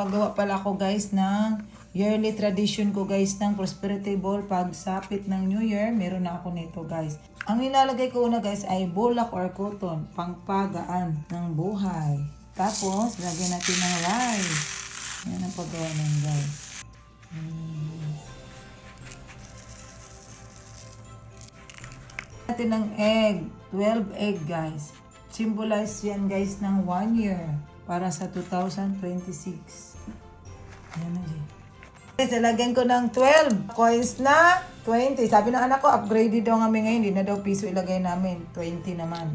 Pagawa pala ako guys ng yearly tradition ko guys ng prosperity ball. Pag sapit ng New Year, meron na ako nito guys. Ang nilalagay ko una guys ay bulak or cotton, pangpagaan ng buhay. Tapos, lagyan natin ng rice. Yan ang paggawa ng guys. Natin ng egg, 12 egg guys. Symbolize yan guys ng 1 year para sa 2026. Ayan na dyan. Guys, nalagyan ko ng 12 coins na 20. Sabi ng anak ko, upgraded daw kami ngayon. Hindi na daw piso ilagay namin. 20 naman.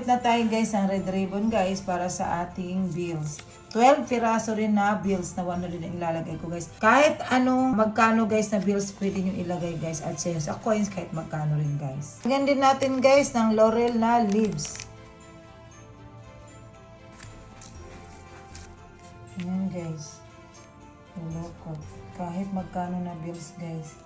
Na tayo guys ang red ribbon guys para sa ating bills. 12 piraso rin na bills na 1 rin ang ilalagay ko guys. Kahit anong magkano guys na bills pwede nyo ilagay guys at sa coins kahit magkano rin guys. Lagyan din natin guys ng laurel na leaves. Ayan guys. Loko. Kahit magkano na bills guys.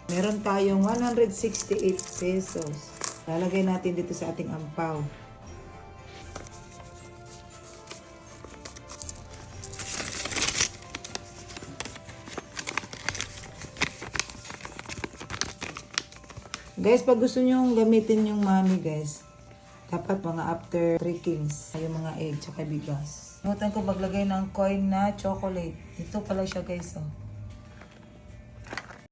Meron tayong 168 pesos. Lalagay natin dito sa ating ampaw. Guys, pag gusto nyo gamitin yung money guys, dapat mga after 3 kings, yung mga egg, tsaka bigas. Nutan ko maglagay ng coin na chocolate. Ito pala siya guys, oh.